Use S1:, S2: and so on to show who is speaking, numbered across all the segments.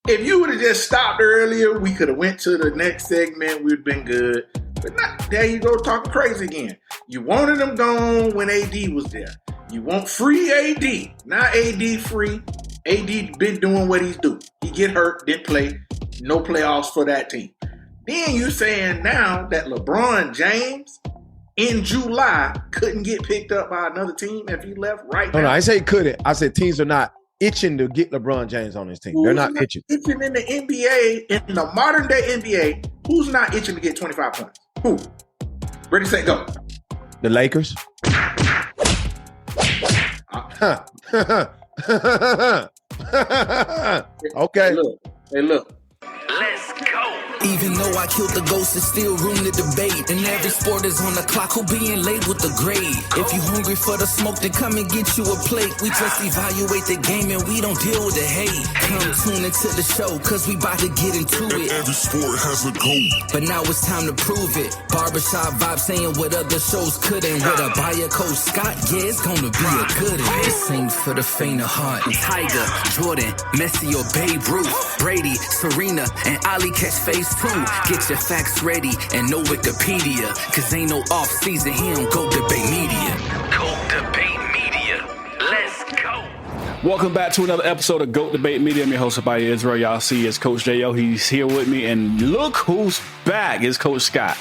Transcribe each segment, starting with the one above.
S1: If you would have just stopped earlier, we could have went to the next segment. We'd been good. But not, there you go talking crazy again. You wanted him gone when AD was there. You want free AD. Not AD free. AD been doing what he's doing. He get hurt, didn't play. No playoffs for that team. Then you saying now that LeBron James in July couldn't get picked up by another team if he left right now.
S2: No, I say couldn't. I said teams are not itching to get LeBron James on his team. They're not itching.
S1: Itching in the NBA, in the modern day NBA, who's not itching to get 25 points? Who? Ready, set, go.
S2: The Lakers. Okay.
S1: Hey, look.
S3: Let's go. Even though I killed the ghost, there's still room to debate. And every sport is on the clock, who being late with the grade. If you hungry for the smoke, then come and get you a plate. We just evaluate the game and we don't deal with the hate. Come tune into the show, cause we about to get into it.
S4: Every sport has a goal.
S3: But now it's time to prove it. Barbershop vibe saying what other shows couldn't. With a buyer Coach Scott, yeah, it's gonna be a good one. This ain't for the faint of heart. Tiger, Jordan, Messi or Babe Ruth, Brady, Serena, and Ali catch phase 2. Get your facts ready and no Wikipedia, cause ain't no off season here on Go Debate Media. Go Debate Media. Let's go.
S5: Welcome back to another episode of GOAT Debate Media. I'm your host by Israel. Y'all see it's Coach J.O. He's here with me, and look who's back. It's Coach Scott.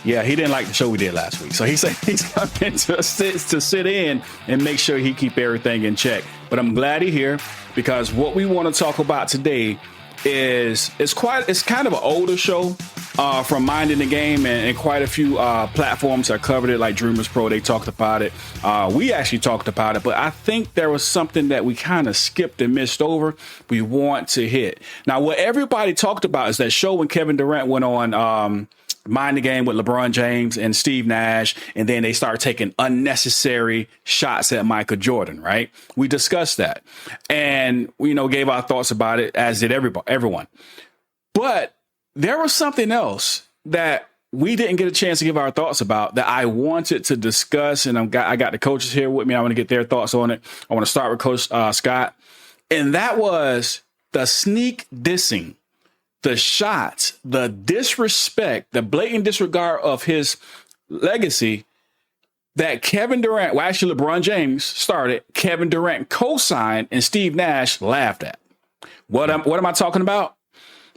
S5: Yeah, he didn't like the show we did last week, so he said he's coming to sit in and make sure he keep everything in check. But I'm glad he's here, because what we want to talk about today is it's kind of an older show from Minding the Game, and quite a few platforms that covered it, like Dreamers Pro. They talked about it. We actually talked about it, but I think there was something that we kind of skipped and missed over. We want to hit. Now, what everybody talked about is that show when Kevin Durant went on Mind the Game with LeBron James and Steve Nash, and then they start taking unnecessary shots at Michael Jordan, right? We discussed that and, gave our thoughts about it, as did everyone. But there was something else that we didn't get a chance to give our thoughts about that I wanted to discuss, and I got the coaches here with me. I want to get their thoughts on it. I want to start with Coach Scott, and that was the sneak dissing, the shots, the disrespect, the blatant disregard of his legacy that Kevin Durant, well, actually LeBron James started, Kevin Durant co-signed, and Steve Nash laughed at. What am I talking about?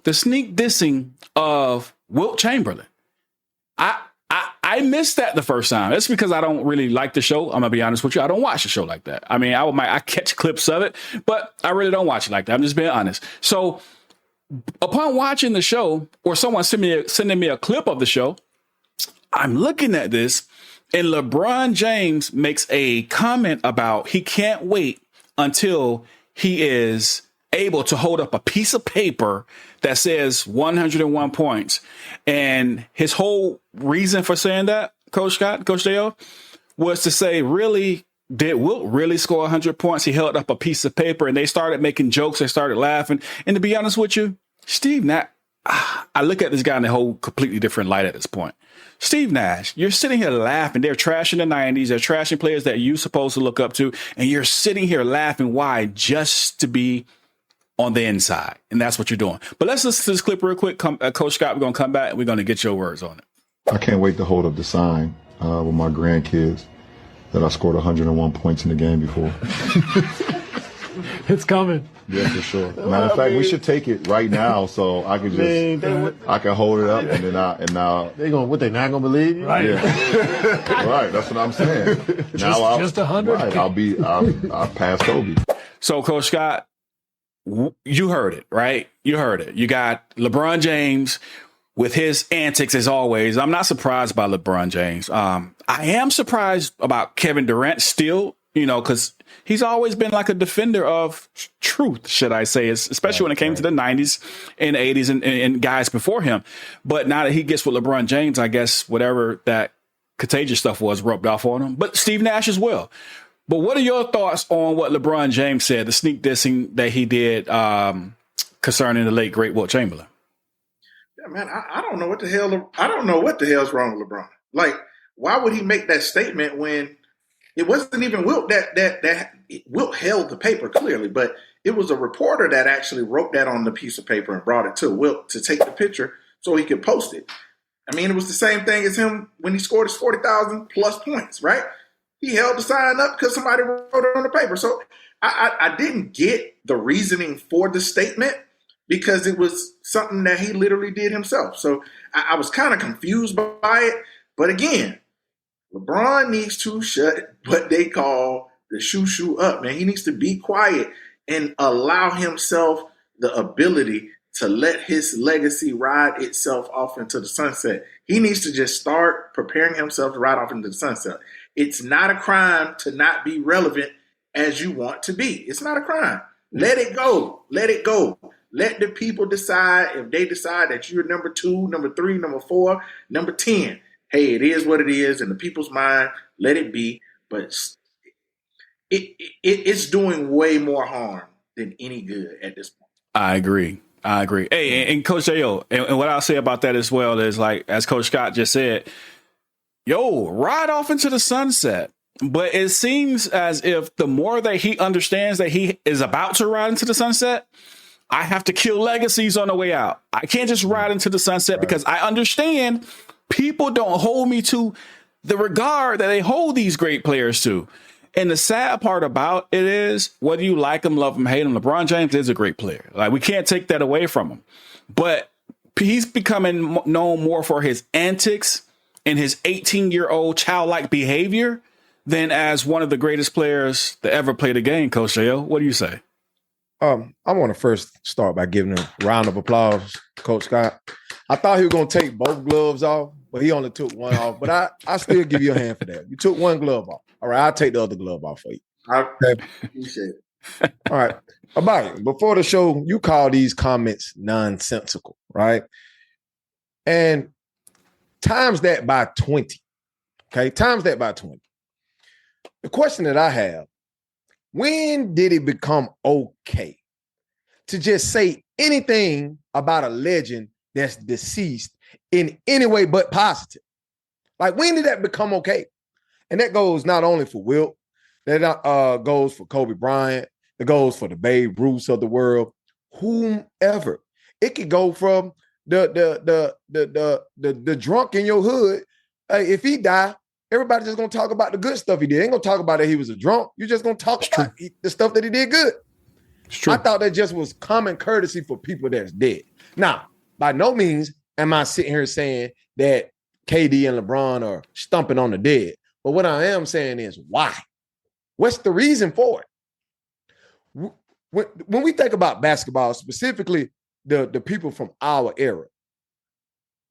S5: The sneak dissing of Wilt Chamberlin. I missed that the first time. That's because I don't really like the show. I'm gonna be honest with you. I don't watch the show like that. I mean, I catch clips of it, but I really don't watch it like that. I'm just being honest. So upon watching the show, or someone sending me a clip of the show, I'm looking at this, and LeBron James makes a comment about he can't wait until he is able to hold up a piece of paper that says 101 points. And his whole reason for saying that, Coach J.O., was to say, really, did Wilt really score 100 points? He held up a piece of paper, and they started making jokes. They started laughing. And to be honest with you, Steve Nash, I look at this guy in a whole completely different light at this point. Steve Nash, you're sitting here laughing. They're trashing the 90s. They're trashing players that you're supposed to look up to. And you're sitting here laughing. Why? Just to be on the inside. And that's what you're doing. But let's listen to this clip real quick. Coach Scott, we're going to come back and we're going to get your words on it.
S4: I can't wait to hold up the sign with my grandkids that I scored 101 points in the game before.
S6: It's coming.
S4: Yeah, for sure. Matter of fact, we should take it right now so I can I can hold it up and now
S6: they're not gonna believe you,
S4: right? Yeah. Right, that's what I'm saying. Now
S6: just 100.
S4: Right, I'll pass Kobe.
S5: So, Coach Scott, you heard it, right? You heard it. You got LeBron James with his antics as always. I'm not surprised by LeBron James. I am surprised about Kevin Durant still, because he's always been like a defender of truth, should I say, especially when it came to the 90s and 80s and guys before him. But now that he gets with LeBron James, I guess whatever that contagious stuff was rubbed off on him. But Steve Nash as well. But what are your thoughts on what LeBron James said, the sneak dissing that he did concerning the late, great Wilt Chamberlin?
S1: Yeah, man, I don't know what the hell. I don't know what the hell's wrong with LeBron. Like, why would he make that statement when it wasn't even Wilt that Wilt held the paper clearly, but it was a reporter that actually wrote that on the piece of paper and brought it to Wilt to take the picture so he could post it. I mean, it was the same thing as him when he scored his 40,000 plus points, right? He held the sign up because somebody wrote it on the paper. So I didn't get the reasoning for the statement because it was something that he literally did himself. So I was kind of confused by it. But again, LeBron needs to shut what they call the shoo up, man. He needs to be quiet and allow himself the ability to let his legacy ride itself off into the sunset. He needs to just start preparing himself to ride off into the sunset. It's not a crime to not be relevant as you want to be. It's not a crime. Let it go. Let it go. Let the people decide. If they decide that you're number 2, number 3, number 4, number 10, hey, it is what it is in the people's mind. Let it be. But it's doing way more harm than any good at this point.
S5: I agree. Hey, and Coach J.O., and what I'll say about that as well is, like, as Coach Scott just said, ride off into the sunset. But it seems as if the more that he understands that he is about to ride into the sunset, I have to kill legacies on the way out. I can't just ride into the sunset because I understand people don't hold me to the regard that they hold these great players to. And the sad part about it is, whether you like him, love him, hate him, LeBron James is a great player. Like, we can't take that away from him. But he's becoming known more for his antics and his 18-year-old childlike behavior than as one of the greatest players to ever play the game, Coach J.O. What do you say?
S2: I want to first start by giving a round of applause, Coach Scott. I thought he was going to take both gloves off, but he only took one off. But I still give you a hand for that. You took one glove off. All right, I'll take the other glove off for you.
S1: I appreciate it.
S2: All right. About before the show, you call these comments nonsensical, right? And times that by 20. Okay, times that by 20. The question that I have, when did it become okay to just say anything about a legend that's deceased in any way but positive? Like, when did that become okay? And that goes not only for Wilt, that goes for Kobe Bryant, it goes for the Babe Ruths of the world, whomever. It could go from the drunk in your hood. If he die, everybody's just gonna talk about the good stuff he did. Ain't gonna talk about that he was a drunk. You're just gonna talk about the stuff that he did good.
S5: It's true.
S2: I thought that just was common courtesy for people that's dead. Now, by no means am I sitting here saying that KD and LeBron are stumping on the dead. But what I am saying is, why? What's the reason for it? When we think about basketball, specifically the people from our era,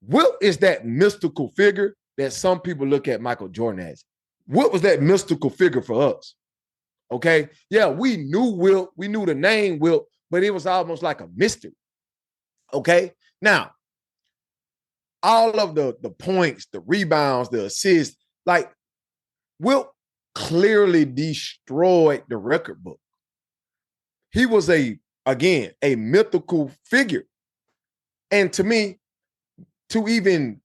S2: Wilt is that mystical figure that some people look at Michael Jordan as. Wilt was that mystical figure for us. Okay? Yeah, we knew Wilt. We knew the name Wilt, but it was almost like a mystery. Okay? Now, all of the points, the rebounds, the assists, like, Wilt clearly destroyed the record book. He was a mythical figure. And to me, to even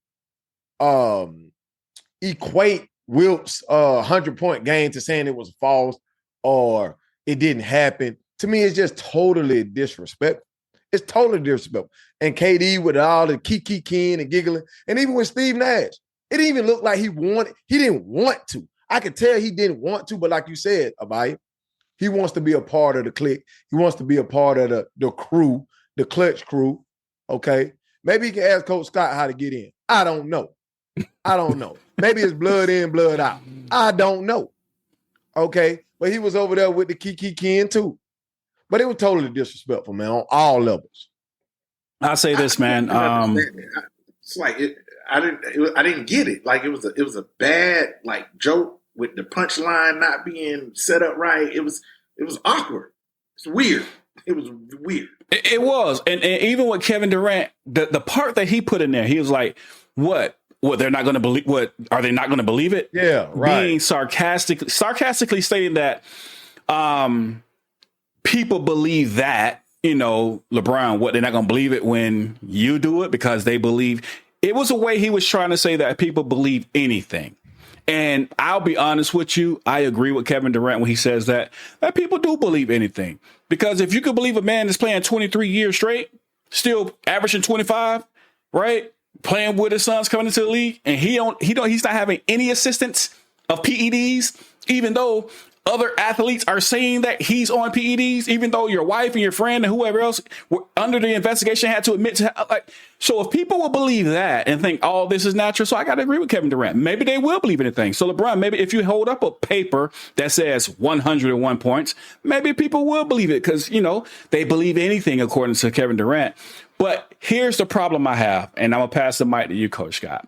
S2: equate Wilt's 100-point game to saying it was false or it didn't happen, to me, it's just totally disrespectful. It's totally disrespectful. And KD with all the kiki and giggling, and even with Steve Nash, it didn't even look like he didn't want to. I could tell he didn't want to, but like you said, Abaya, he wants to be a part of the clique. He wants to be a part of the crew, the clutch crew, okay? Maybe he can ask Coach Scott how to get in. I don't know. Maybe it's blood in, blood out. I don't know, okay? But he was over there with the kiki too. But it was totally disrespectful, man, on all levels.
S5: I'll say this, man.
S1: It's like I didn't get it. Like, it was a bad, like, joke with the punchline not being set up right. It was awkward. It's weird. It was weird.
S5: It was. And even with Kevin Durant, the part that he put in there, he was like, what? They're not going to believe? What, are they not going to believe it?
S2: Yeah, right.
S5: Being sarcastically stating that people believe that, LeBron, what, they're not going to believe it when you do it because they believe. It was a way he was trying to say that people believe anything. And I'll be honest with you, I agree with Kevin Durant when he says that people do believe anything. Because if you could believe a man that's playing 23 years straight, still averaging 25, right? Playing with his sons coming into the league, and he's not having any assistance of PEDs, even though other athletes are saying that he's on PEDs, even though your wife and your friend and whoever else were under the investigation had to admit to, like, so if people will believe that and think, oh, this is natural, so I got to agree with Kevin Durant. Maybe they will believe anything. So LeBron, maybe if you hold up a paper that says 101 points, maybe people will believe it because, they believe anything according to Kevin Durant. But here's the problem I have, and I'm going to pass the mic to you, Coach Scott.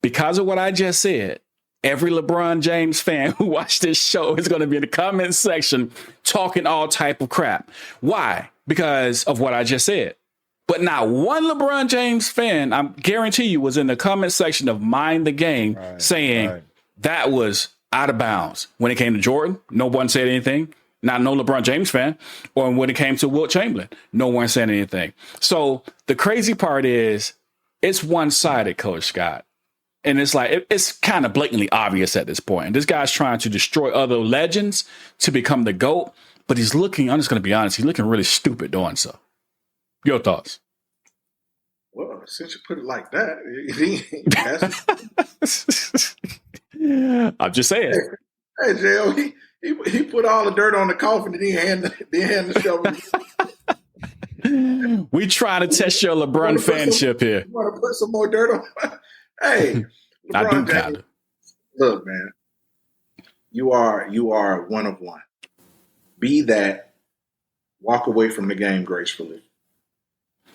S5: Because of what I just said, every LeBron James fan who watched this show is going to be in the comment section talking all type of crap. Why? Because of what I just said. But not one LeBron James fan, I guarantee you, was in the comment section of Mind the Game saying that was out of bounds. When it came to Jordan, no one said anything. Not no LeBron James fan. Or when it came to Wilt Chamberlain, no one said anything. So the crazy part is it's one-sided, Coach Scott. And it's like, it's kind of blatantly obvious at this point. And this guy's trying to destroy other legends to become the GOAT. But he's looking, I'm just going to be honest, he's looking really stupid doing so. Your thoughts?
S1: Well, since you put it like that,
S5: I'm just saying.
S1: Hey, J.O., he put all the dirt on the coffin and then hand the shovel.
S5: We trying to test your LeBron fanship here.
S1: You want to put some more dirt on? Hey,
S5: I do kind of.
S1: Look, man, you are one of one. Be that. Walk away from the game gracefully.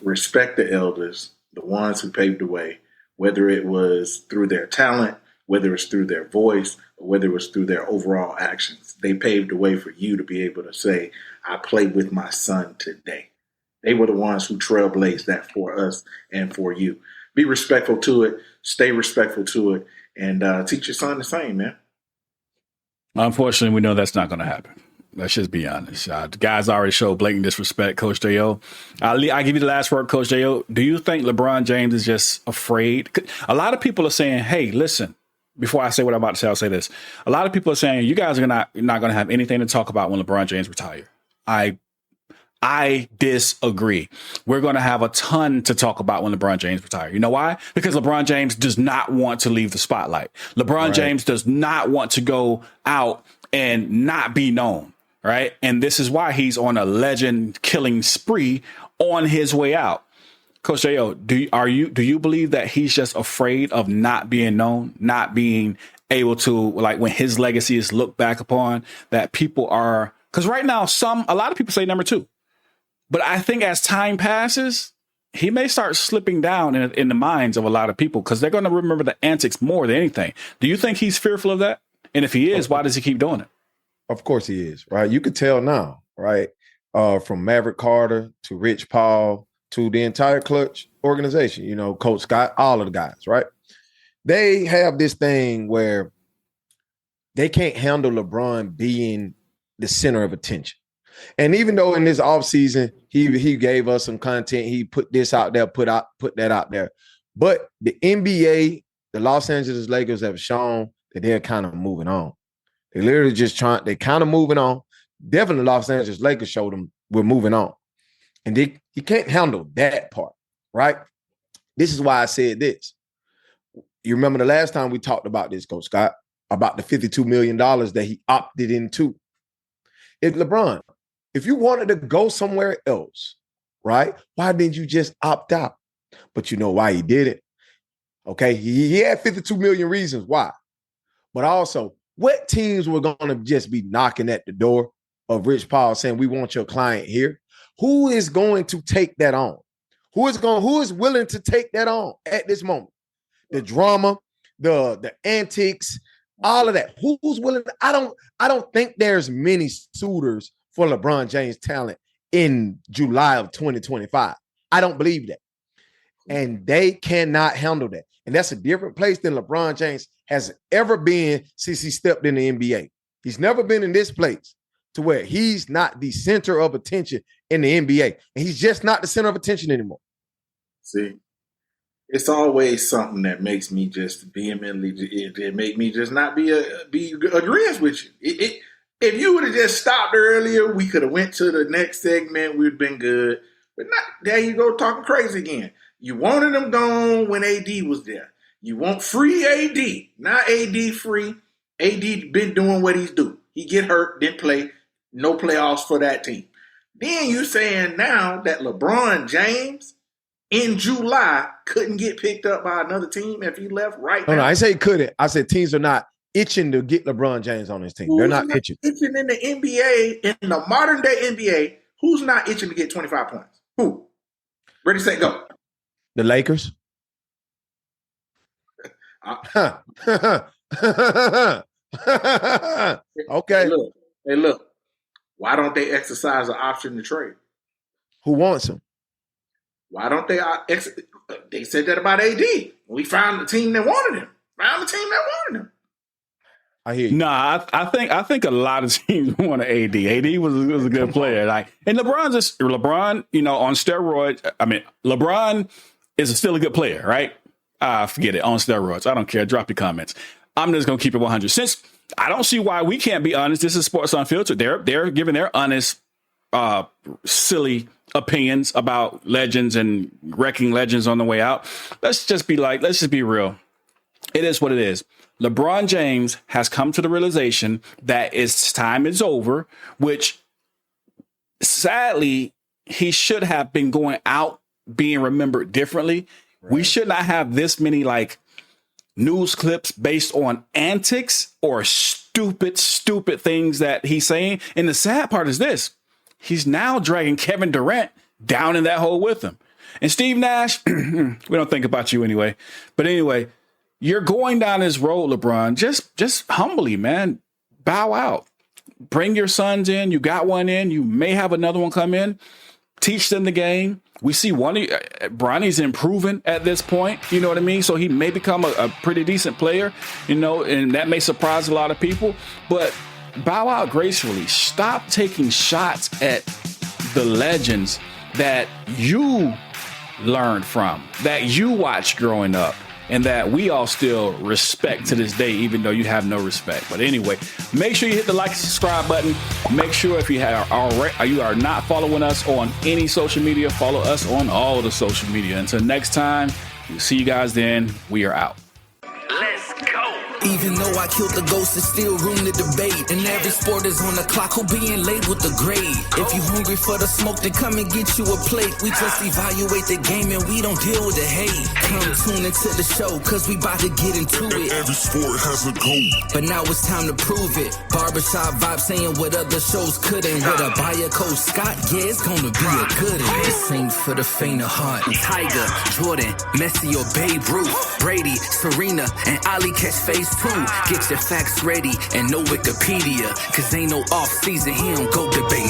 S1: Respect the elders, the ones who paved the way, whether it was through their talent, whether it's through their voice, or whether it was through their overall actions. They paved the way for you to be able to say, I played with my son today. They were the ones who trailblazed that for us and for you. Be respectful to it. Stay respectful to it. And teach your son the same, man.
S5: Unfortunately, we know that's not going to happen. Let's just be honest. The guys already showed blatant disrespect, Coach J.O. I'll give you the last word, Coach J.O. Do you think LeBron James is just afraid? A lot of people are saying, hey, listen, before I say what I'm about to say, I'll say this. A lot of people are saying you guys are not going to have anything to talk about when LeBron James retires. I disagree. We're going to have a ton to talk about when LeBron James retires. You know why? Because LeBron James does not want to leave the spotlight. LeBron James does not want to go out and not be known. Right. And this is why he's on a legend killing spree on his way out. Coach J.O., do you believe that he's just afraid of not being known, not being able to, like, when his legacy is looked back upon, that people are, because right now a lot of people say number two. But I think as time passes, he may start slipping down in the minds of a lot of people because they're going to remember the antics more than anything. Do you think he's fearful of that? And if he is, why does he keep doing it?
S2: Of course he is, right? You could tell now, right? From Maverick Carter to Rich Paul to the entire Clutch organization, Coach Scott, all of the guys, right? They have this thing where they can't handle LeBron being the center of attention. And even though in this offseason, he gave us some content, he put this out there, put that out there. But the NBA, the Los Angeles Lakers have shown that they're kind of moving on. They literally they're kind of moving on. Definitely Los Angeles Lakers showed them we're moving on. And he can't handle that part, right? This is why I said this. You remember the last time we talked about this, Coach Scott, about the $52 million that he opted into. LeBron, if you wanted to go somewhere else, right, why didn't you just opt out? But you know why he did it. Okay, he had 52 million reasons why. But also, what teams were going to just be knocking at the door of Rich Paul saying, we want your client here? Who is going to take that on? Who is willing to take that on at this moment? The drama, the antics, all of that. Who's willing? I don't think there's many suitors for LeBron James' talent in July of 2025. I don't believe that. And they cannot handle that. And that's a different place than LeBron James has ever been since he stepped in the NBA. He's never been in this place to where he's not the center of attention in the NBA. And he's just not the center of attention anymore.
S1: See, It's always something that makes me just vehemently, it make me just not be agreeing with you. If you would have just stopped earlier, we could have went to the next segment. We'd been good. But not, there you go talking crazy again. You wanted him gone when AD was there. You want free AD, not AD free. AD been doing what he's do. He get hurt, didn't play, no playoffs for that team. Then you saying now that LeBron James in July couldn't get picked up by another team if he left right now.
S2: No, I say he couldn't. I said teams are not itching to get LeBron James on his team. They're not itching.
S1: Itching in the NBA, in the modern day NBA, who's not itching to get 25 points? Who? Ready, set, go.
S2: The Lakers. Okay.
S1: Hey, look. Why don't they exercise the option to trade?
S2: Who wants him?
S1: Why don't they? They said that about AD. We found the team that wanted him.
S2: I hear you.
S5: Nah, I think a lot of teams wanted AD. AD was a good player. And LeBron, you know, on steroids. I mean, LeBron is still a good player, right? Forget it, on steroids. I don't care. Drop your comments. I'm just gonna keep it 100. Since I don't see why we can't be honest. This is Sports Unfiltered. They're giving their honest, silly opinions about legends and wrecking legends on the way out. Let's just be real. It is what it is. LeBron James has come to the realization that its time is over, which sadly he should have been going out being remembered differently. Right. We should not have this many news clips based on antics or stupid things that he's saying. And the sad part is this. He's now dragging Kevin Durant down in that hole with him. And Steve Nash, we don't think about you anyway. But anyway, you're going down this road, LeBron. Just humbly, man. Bow out. Bring your sons in. You got one in. You may have another one come in. Teach them the game. We see Bronny's improving at this point. You know what I mean? So he may become a pretty decent player, you know, and that may surprise a lot of people. But bow out gracefully. Stop taking shots at the legends that you learned from, that you watched growing up, and that we all still respect to this day, even though you have no respect. But anyway, make sure you hit the like and subscribe button. Make sure if you are not following us on any social media, follow us on all of the social media. Until next time, we'll see you guys then. We are out.
S3: Let's go. Even though I killed the ghost, there's still room to debate. And every sport is on the clock, who being labeled the grade. If you hungry for the smoke, then come and get you a plate. We just evaluate the game and we don't deal with the hate. Come tune into the show, cause we about to get into it.
S7: Every sport has a goal,
S3: but now it's time to prove it. Barbershop vibe saying what other shows couldn't. With a buyer Coach Scott, yeah, it's gonna be a good one. This ain't for the faint of heart. Tiger, Jordan, Messi or Babe Ruth, Brady, Serena, and Ali catch phase 2. Get your facts ready and no Wikipedia, cause ain't no off season, he don't go debate.